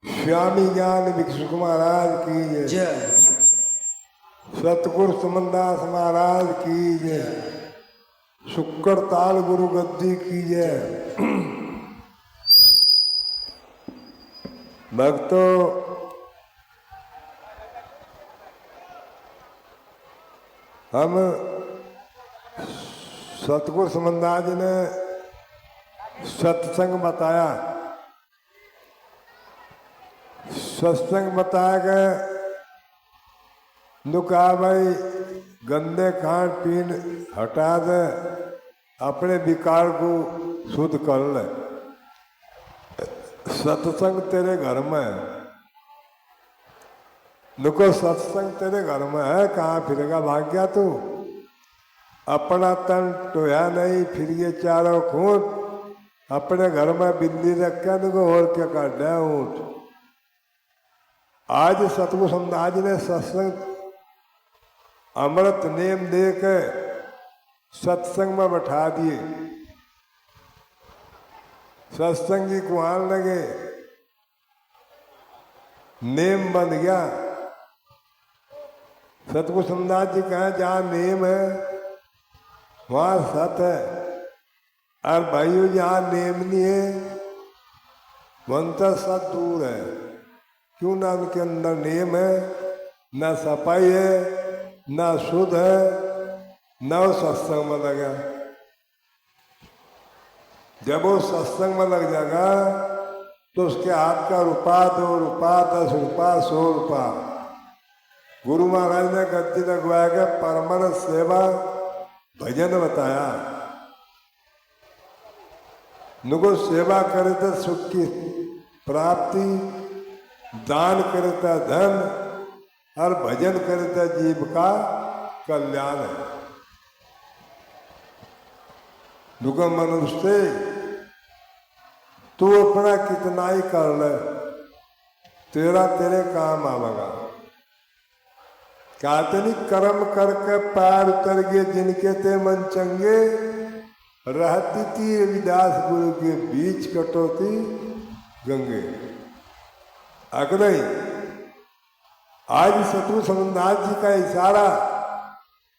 स्वामी ज्ञान भिक्षुक महाराज की जय। सतगुरु सुमनदास महाराज की जय। शुक्र ताल गुरु गद्दी की जय। भक्तों, हम सतगुरु सुमनदास जी ने सत्संग बताया, सत्संग बताया गया। कहा भाई गंदे खान पीन हटा दे, अपने विकार को शुद्ध कर ले। सत्संग तेरे घर में है। नुको सत्संग तेरे घर में है, कहाँ फिरेगा भाग गया तू? अपना तन टोया नहीं, फिर ये चारों खूंट अपने घर में बिल्ली रख के नुको और क्या कर दे ऊँट। आज सतगुरु सुमनदास जी ने सत्संग अमृत नेम दे के सत्संग में बैठा दिए। सत्संगी को आने लगे, नेम बन गया। सतगुरु सुमनदास जी कहें जहाँ नेम है वहाँ सत है, और भाइयों जहाँ नेम नहीं है वहाँ तो सत दूर है। क्यों ना उनके अंदर नेम है, ना सफाई है, ना शुद्ध है, ना वो सत्संग में लगा। जब वो सत्संग में लग जाएगा तो उसके हाथ का रुपया, 2 रुपया, 10 रुपया, 100 रुपया। गुरु महाराज ने गद्दी लगवाया के परमानंद सेवा भजन बताया। नुको सेवा करे तो सुख की प्राप्ति, दान करे तो धन, और भजन करे तो जीव का कल्याण है। नुको मनुष्य तू अपना कितना ही कर ले, तेरा तेरे काम आवेगा। कहते नहीं कर्म करके पैर उतर गए जिनके ते मन चंगे, रहती थी रविदास गुरु के बीच कटौती गंगे। अगर आज सतगुरु सुमनदास जी का इशारा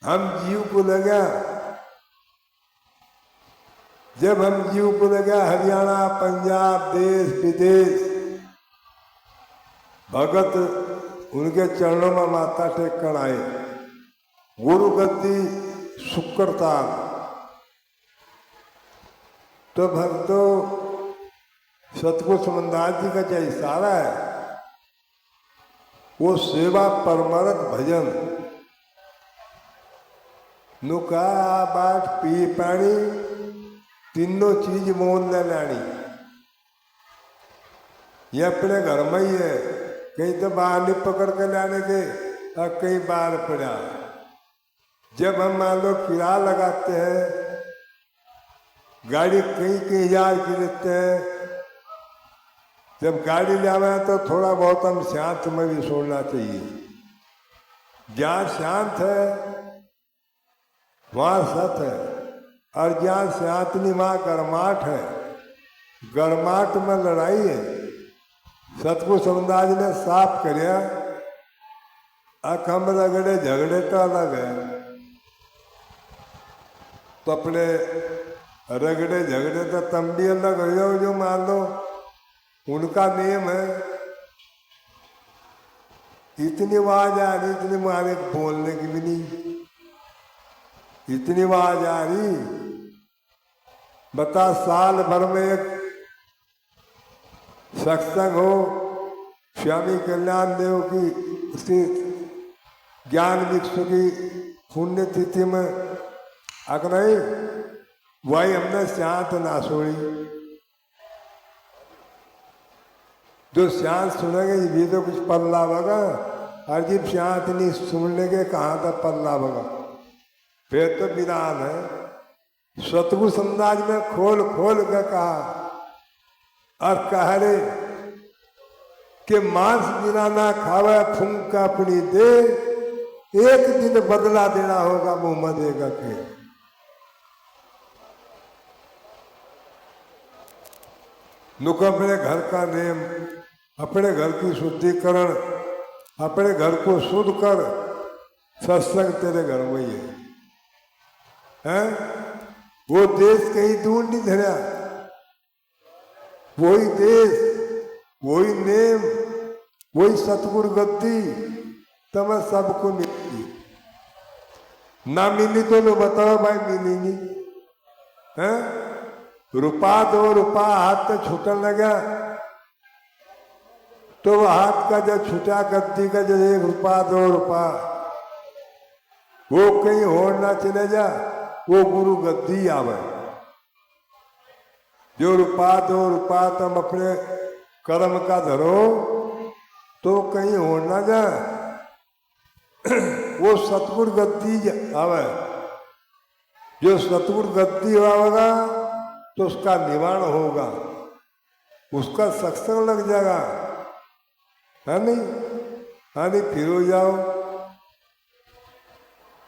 हम जीव को लगा, जब हम जीव को लगा हरियाणा, पंजाब, देश विदेश, भगत उनके चरणों में माथा टेक कर आए। गुरु गद्दी शुक्रताल। तो भक्तों, सतगुरु सुमनदास जी का जो इशारा है वो सेवा परमार्थ भजन। नुका बाट पी पानी तीनों चीज मोल न लानी। ये अपने घर में ही है, कहीं तो बाहर नहीं पकड़ के लाने के, और कहीं बाहर पड़ा। जब हम मान लो किराया लगाते हैं, गाड़ी कहीं कहीं 1000 की लेते हैं, जब गाड़ी ले आवे तो थोड़ा बहुत हम शांत में भी छोड़ना चाहिए। जहाँ शांत है वहाँ सत है, और जहाँ शांत नहीं वहाँ गरमाट है। गरमाट में लड़ाई है। सतगुरु सुमनदास जी ने साफ कराया, अखम रगड़े झगड़े तो अलग है। तो अपने रगड़े झगड़े तो तुम भी अलग हो जाओ, जो मान लो उनका नियम है। इतनी आवाज आ रही, इतनी मारे बोलने की भी नहीं, इतनी आवाज आ रही। बता, साल भर में एक सत्संग हो, स्वामी कल्याण देव की उसकी ज्ञान भिक्षु की पुण्यतिथि में, अगर नहीं वही हमने शांत ना छोड़ी। जो शांत सुनेंगे ये भी तो कुछ पल्ला होगा, और जब शांत नहीं सुनने के कहाँ तक पल्ला होगा? फिर तो विरान है। सतगुरु सुमनदास में खोल खोल कर कहा, और कह रहे कि मांस बिना ना खावे फूंका अपनी दे, एक दिन बदला देना होगा मुंह देगा के। नुको अपने घर का नेम अपने घर की शुद्धिकरण, अपने घर को शुद्ध कर। सत्संग तेरे घर में ही है? वो देश कहीं दूर नहीं धरा, वही देश, वही नेम, वही सतगुरु गद्दी तुम्हें सबको मिलती। ना मिली तो लो बताओ भाई, मिलेगी है? रुपा दो रुपा हाथ तो छूटने लगा, तो वह हाथ का जब छूटा गद्दी का जब 1 रुपया 2 रुपया वो कहीं और ना चले जा, वो गुरु गद्दी आवे। जो रुपया 2 रुपया तुम अपने कर्म का धरो तो कहीं और ना जा, वो सतगुरु गद्दी आवे। जो सतगुरु गद्दी आवेगा तो उसका निवारण होगा, उसका सत्संग लग जाएगा, है नहीं? हाँ नहीं, फिर हो जाओ।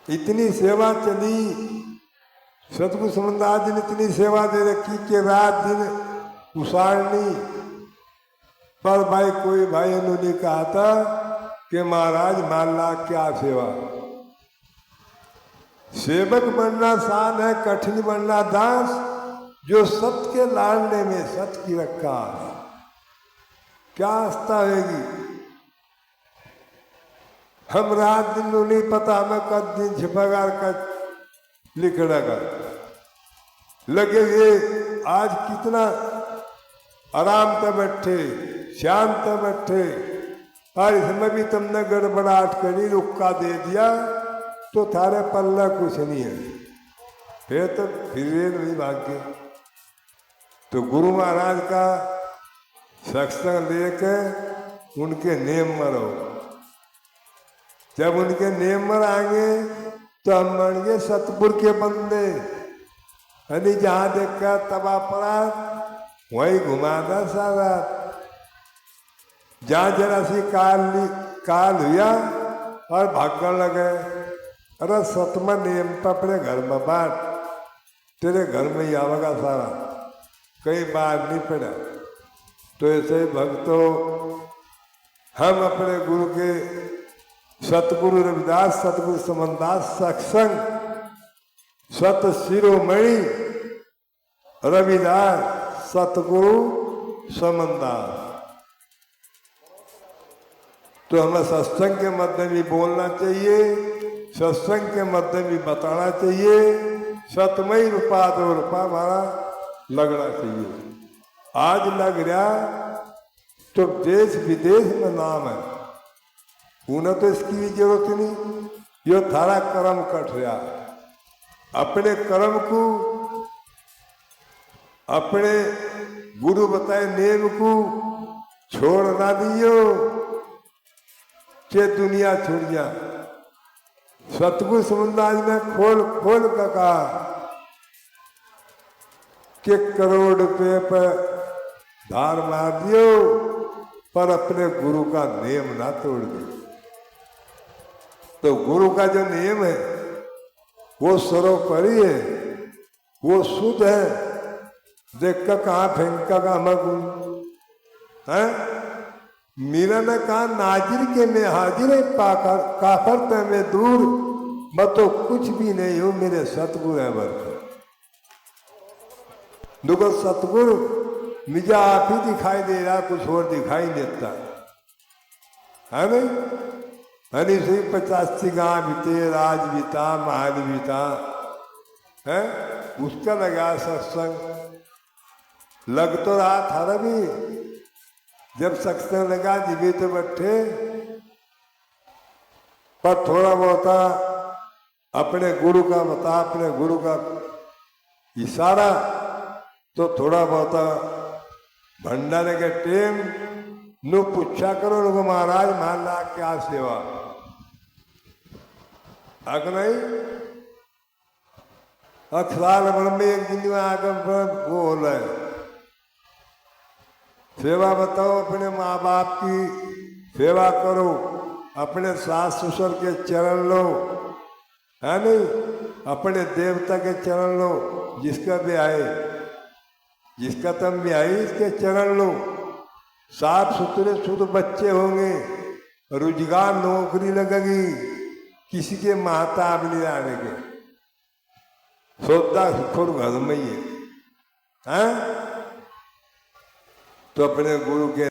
इतनी सेवा चली, सतगुरु समन्दास जी ने इतनी सेवा दे रखी कि रात दिन उसारनी। पर भाई कोई भाई उन्होंने कहा था कि महाराज मान ला क्या सेवा। सेवक बनना सान है, कठिन बनना दास, जो सत्य के लाड़ने में सत्य की रखा। क्या आस्था होगी? हम रात दिन नहीं पता हमें कद दिन छिपागार का लिखड़ेगा लगे। ये आज कितना आराम से बैठे, शांत बैठे, और इसमें भी तुमने गड़बड़ाहट करी, रुक्का दे दिया तो थारे पल्ला कुछ नहीं है, फिर तो फिर नहीं भाग्य। तो गुरु महाराज का सत्संग लेके उनके नेम में रहो। जब उनके नेम में आएंगे तो हम बन गए सतपुर के बंदे। यानी जहाँ देखा तबा पड़ा वही घुमाता सारा। जहाँ जरा सी काल हुआ और भागने लगे, अरे सतमा नेम तो अपने घर में बांट, तेरे घर में ही आवेगा सारा, कहीं बाहर नहीं पड़ा। तो ऐसे भक्तों, हम अपने गुरु के सतगुरु रविदास, सतगुरु समनदास सत्संग, सत शिरोमणि रविदास सतगुरु समनदास, तो हमें सत्संग के मध्य भी बोलना चाहिए, सत्संग के मध्य भी बताना चाहिए, सतमय रूपा 2 रुपया हमारा लगना चाहिए। आज लग रहा तो देश विदेश में नाम है, उन्हें तो इसकी भी जरूरत नहीं। यो थारा कर्म कट रहा, अपने कर्म को, अपने गुरु बताए नेम को छोड़ ना दियो कि दुनिया छूट जा। सतगुरु समन्दास ने खोल खोल का कहा कि करोड़ रुपये पर धार मार दियो पर अपने गुरु का नेम ना तोड़ दो। तो गुरु का जो नियम है वो सर्वोपरि है, वो शुद्ध है। देख कर कहा फेंका का हमें है। मीरा ने कहा नाजिर के में हाजिर है, काफर ते में दूर, मैं तो कुछ भी नहीं हूं, मेरे सतगुरु है वर्ग। दुगो सतगुरु मुझे आप ही दिखाई दे रहा, कुछ और दिखाई देता है नहीं। हनी से 85 गांव बीते, राज बीता, महल बीता है, उसका लगा सत्संग। लग तो रहा था भी, जब सत्संग लगा जीवे तो बैठे, पर थोड़ा बहुत अपने गुरु का बता, अपने गुरु का इशारा, तो थोड़ा बहुत भंडारे के टेम नु पूछा करो लोगों, महाराज मान ला क्या सेवा अग नहीं। अखलाल मन में एक दिन में आकर वो हो रहा है, सेवा बताओ, अपने माँ बाप की सेवा करो, अपने सास ससुर के चरण लो, है नहीं, अपने देवता के चरण लो, जिसका भी आए, जिसका तुम भी आई इसके चरण लो, साफ सुथरे शुद्ध बच्चे होंगे, रोजगार नौकरी लगेगी, किसी के महता भी नहीं आवेंगे, सोता खुद घर में ही है। तो अपने गुरु के